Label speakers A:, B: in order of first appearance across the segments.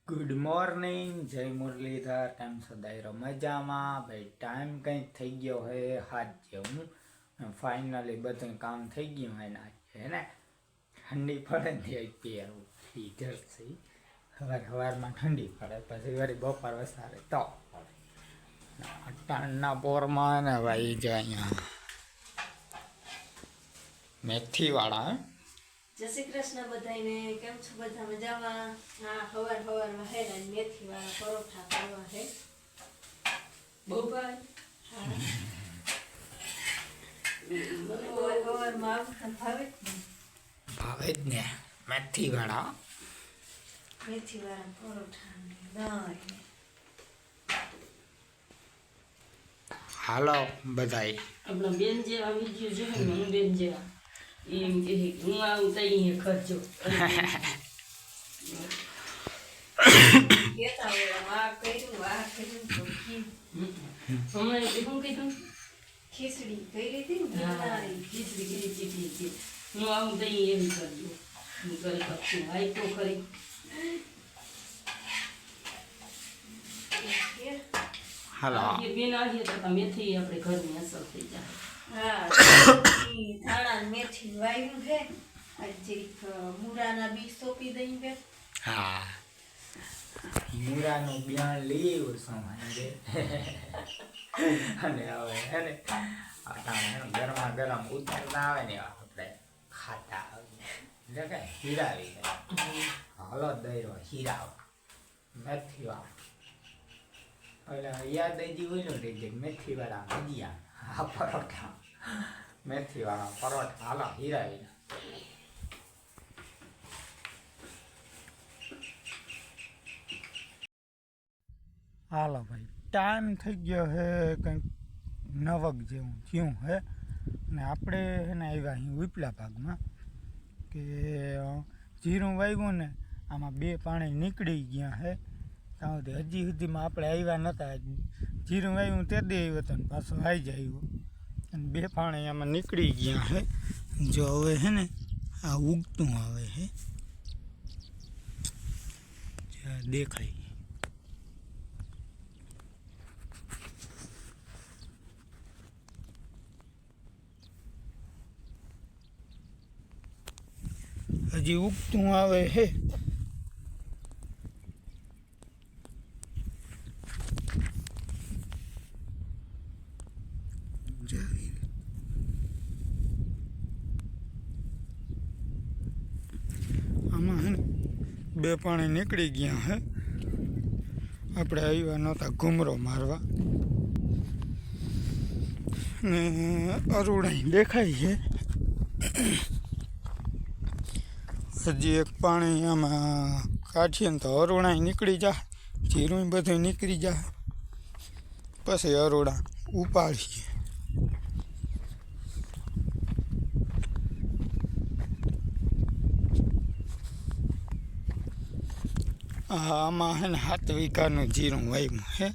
A: Good morning, જય Muralidhar. Time સદાયરો મજામાં ભાઈ. ટાઈમ કંઈક થઈ ગયો હે હાથ જેવું. ફાઇનલી બધું કામ થઈ ગયું હોય ને હે ને ઠંડી પડે ને પહેરવું હીટર છે. સવારમાં ઠંડી પડે પછી વળી બપોર વસારે તો પડે. અટાણના પોરમાં ને ભાઈ જો અહીંયા મેથીવાળા
B: જય શ્રી કૃષ્ણ બધાને. કેમ છો બધા મજામાં? હા, હવારમાં હે ને મેથી વાળા પરોઠા કરવા હે બહુ ભાઈ. હા, હવારમાં આવતા ભાવે
A: ભાવે જ ને મેથીવાળા
B: મેથી વાળા પરોઠા ને દહીં.
A: હાલો બધાય.
C: આપણા બેન જેવા વિડીયો જોવે ને હું બેન જેવા એમ કે હું આવું તો અહીંયા ખર્ચો
B: કેતા હોય આ કર્યું તો
C: હમણાં શું કીધું
B: ખીચડી કરી હતી ને બનાવી.
C: ખીચડી કરી ચીકલી હું આવું તો અહીં એમ કરજો હું કરી શકું આઈ તો ખરી
A: હાલો
C: બેન આવીએ તો મેથી આપણે ઘરની અસર થઈ જાય.
B: હા, ધાણા ને મેથી વાવ્યું છે. આજે મૂળાના બી સોંપી દઈ બે.
A: હા, મૂળાનું બિયાણ લઈ આવ્યો સાંજે અને હવે હે ને ગરમા ગરમ ઉતરતા આવે ને આપણે ખાતા એટલે કે હીરાવી હલો દઈ હીરા મેથી વાળા એટલે યાદ દઈ હોય ને રહી જાય મેથી વાળા ભજીયા આ પરોઠા મેથી વાળા પરોઠા હાલો હીરાવી હાલો ભાઈ. ટાઈમ થઈ ગયો હે કંઈક 9 જેવું થયું હે ને આપણે હે ને આવ્યા અહીં ઉપલા ભાગમાં કે જીરું વાવ્યું ને આમાં 2 પાણી નીકળી ગયા હે ત્યાં સુધી હજી સુધીમાં આપણે આવ્યા નહોતા. જીરું વાવ્યું તે દે આવ્યો હતો ને પાછો આવી જ આવ્યો અને 2 પાણી આમાં નીકળી ગયા હે. જો હવે હે ને આ ઉગતું આવે હે દેખાય. હજી ઉગતું આવે હે. આમાં હે ને 2 પાણી નીકળી ગયા હે. આપણે આવ્યા નહોતા ઘૂમરો મારવા ને અરુણાઈ દેખાય છે. હજી 1 પાણી આમાં કાઢીએ ને તો અરુણાઈ નીકળી જાય, જીરું બધું નીકળી જાય, પછી અરુણા ઉપાડીએ. આમાં હે ને 7 વીઘાનું જીરું વાવ્યું હે.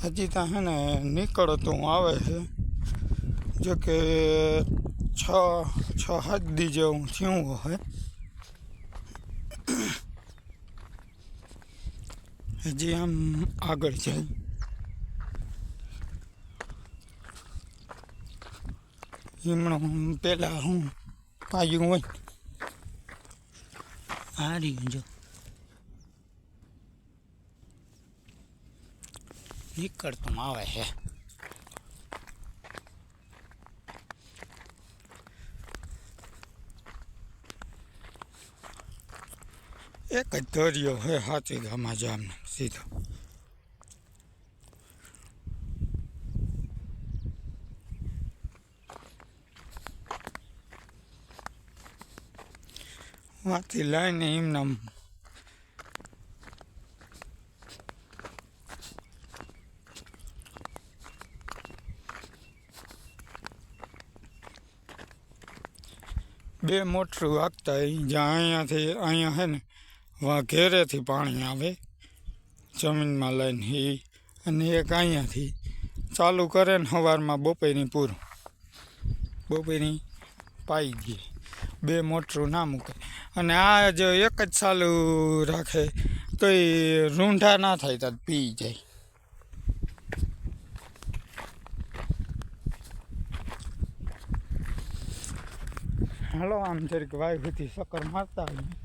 A: હજી ત્યાં હે ને નીકળતું આવે છે. જો કે 6-7 દી જેવું થયું હોય. હજી આમ આગળ જાય. હિમણું પેલા હું પાયું હોય આ રહ્યું જો નીકળતું આવે છે. એક જ દરિયો હે 7 વીઘામાં જામને સીધો. વાથી લાઈને એમના 2 મોટરું હાંકતા જ્યાં અહીંયા છે ને ઘેરેથી પાણી આવે જમીનમાં લઈને અને એક અહીંયાથી ચાલુ કરે ને સવારમાં બપોરની પૂરું બપોરની પાઈ દે 2 મોટરું ના મૂકે અને આ જો એક જ ચાલુ રાખે તો એ રૂંઢા ના થાય તો પી જાય. હાલો આમ જરીક વાય સુધી ચક્કર મારતા આવીએ.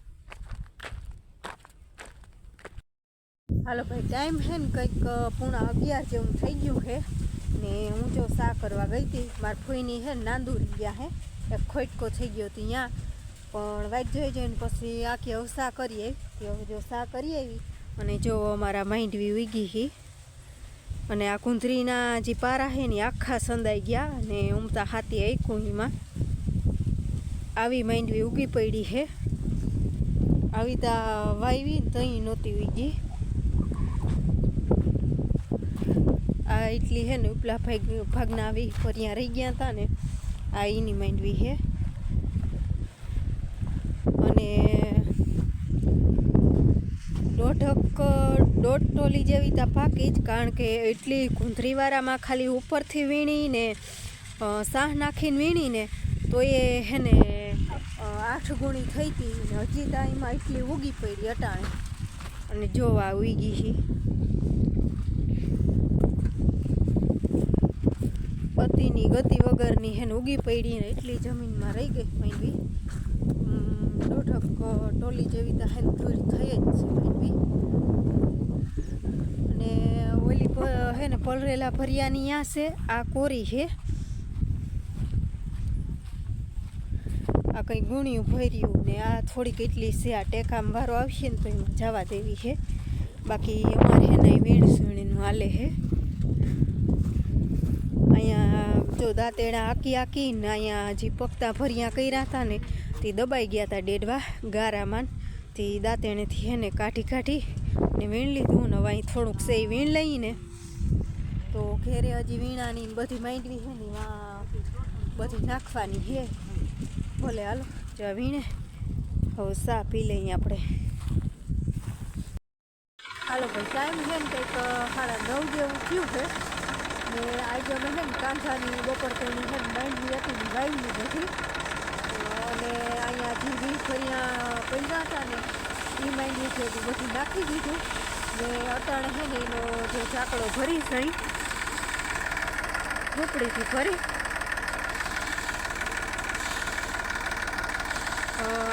B: હાલો ભાઈ, ટાઈમ છે ને કંઈક 11:30 જેવું થઈ ગયું છે ને હું જો સા કરવા ગઈ હતી. મારા ફોઈની છે ને નાંદુરી ગયા છે, એક ખોટકો થઈ ગયો હતી ત્યાં, પણ વાઈટ જોઈ જઈને પછી આખી હવે સા કરી આવી. હવે જો સા કરી આવી અને જો અમારા માંડવી ઉગી છે અને આ કુંધરીના જે પારા છે ને આખા સંદાઈ ગયા અને ઉમતા હાથી આઈકું એમાં આવી માંડવી ઉગી પડી છે. આવી તા વાવી ને તઈ નહોતી ઉગી. આ એટલી છે ને ઉપલા ભાગના આવી ફરિયા રહી ગયા હતા ને આ એની માંડવી છે અને 1.5 ટોલી જેવી તા પાકી જ, કારણ કે એટલી કુંધરીવાળામાં ખાલી ઉપરથી વીણીને સાહ નાખીને વીણીને તો એ હે ને 8 ગુણી થઈ હતી ને હજી તાઈમાં એટલી ઉગી પડી અટાણે અને જોવા ઉગી છે. પતિની ગતિ વગરની હે ને ઉગી પડી ને એટલી જમીનમાં રહી ગઈ માંડવી. 1.5 ટોલી જેવી તો હે દૂર થઈ જ છે માંડવી. અને ઓલી હે ને પલરેલા ભરિયાની ત્યાં છે, આ કોરી છે. આ કંઈ ગુણ્યું ભર્યું ને આ થોડીક એટલી છે. આ ટેકામાં વારો આવશે ને તો એમાં જવા દેવી છે. બાકી અમારે હે ને વીણનું હાલે છે. અહીંયા જો દાંતેડા આકી ને અહીંયા જે પગતા ભર્યા કર્યા હતા ને તે દબાઈ ગયા હતા ડેડવા ગારામાં, તે દાંતેણેથી હે ને કાઢી ને વીણ લીધું ને હવે અહીં થોડુંક સે વીણ લઈને તો ઘેરે હજી વીણાની બધી માંડવી છે ને બધી નાખવાની છે. ભલે હાલો જો વીણે હવે સા પી લઈએ આપણે. હાલો ભાઈ, ટાઈમ છે ને કંઈક 9:30 જેવું થયું છે ને આજે અમે છે ને કાંઠાની બપોર કઈની છે ને માંડવી હતી ને વાવી બધી અને અહીંયા જે 20 ફરિયા પડ્યા હતા ને એ માંડવી છે એ બધી નાખી દીધું ને અટાણે છે ને એનો જે ચાકડો ભરી સહી ઝૂંપડીથી ભરી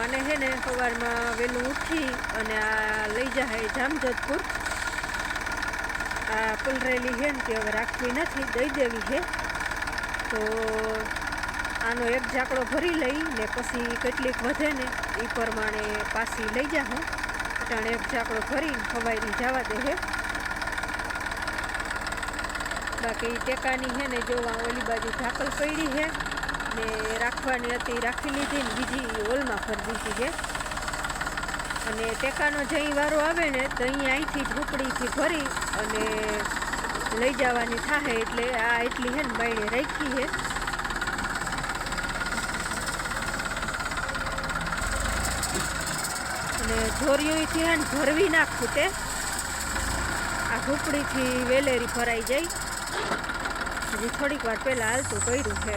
B: અને છે ને સવારમાં વહેલું ઉઠી અને આ લઈ જાય જામજોધપુર. આ પલરેલી છે ને તે હવે રાખવી નથી, દઈ દેવી છે. તો આનો એક ઝાકડો ભરી લઈ ને પછી કેટલીક વધે ને એ પ્રમાણે પાછી લઈ જાઉં. અટાણે એક ઝાકડો ભરીને ખવાઈની જવા દે છે. બાકી ટેકાની છે ને જોવા ઓલી બાજુ ઝાકળ પડી છે ને રાખવાની હતી રાખી લીધી ને બીજી હોલમાં ફરી દીધી છે. અને ટેકાનો જઈ વારો આવે ને તો અહીંયા અહીંથી ઝૂંપડીથી ભરી અને લઈ જવાની થાય એટલે આ એટલી છે ને બાયણે રાખી છે. અને ધોરિયુંથી હે ને ભરવી નાખું તે આ ઝૂંપડીથી વેલેરી ભરાઈ જાય. હજી થોડીક વાર પહેલાં હાલતું કર્યું છે.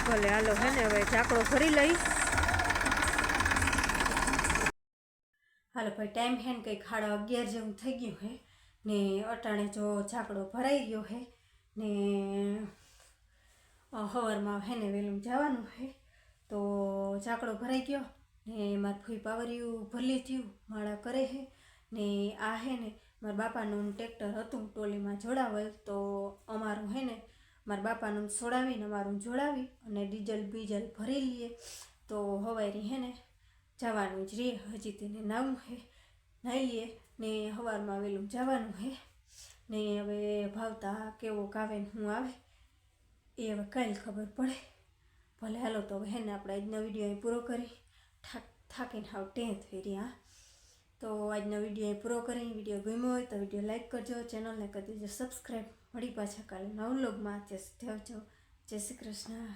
B: ભલે હાલો હે ને હવે ઝાકડો ભરી લઈ. હાલો ભાઈ, ટાઈમ હે ને કંઈક 11:30 જેવું થઈ ગયું છે ને અટાણે જો ઝાકડો ભરાઈ ગયો છે ને સવારમાં હે ને વહેલું જવાનું છે. તો ઝાકડો ભરાઈ ગયો ને મારા ફૂઈ પાવરિયું ભરલી થયું માળા કરે છે ને આ હે ને મારા બાપાનું ટ્રેક્ટર હતું ટોલીમાં જોડાવેલ, તો અમારું હે ને મારા બાપાનું છોડાવીને અમારું જોડાવી અને ડીઝલ બીજલ ભરી લઈએ તો હવારી હે ને જવાનું જ રહે. હજી તેને નાવું છે, નાહી લઈએ ને સવારમાં વહેલું જવાનું છે ને હવે ભાવતા કેવો કાવે ને શું આવે એ હવે કાલે ખબર પડે. ભલે હાલો તો હવે હે ને આપણે આજનો વિડીયો અહીં પૂરો કરી. થાકીને હાવ ટેં થઈ રહ્યા તો આજનો વિડીયો અહીં પૂરો કરી. વિડીયો ગમ્યો હોય તો વિડીયો લાઈક કરજો, ચેનલને કરી દેજો સબસ્ક્રાઈબ. મળી પાછા કાલે નવ વ્લોગમાં. ત્યાં સુધી આવજો. જય શ્રી કૃષ્ણ.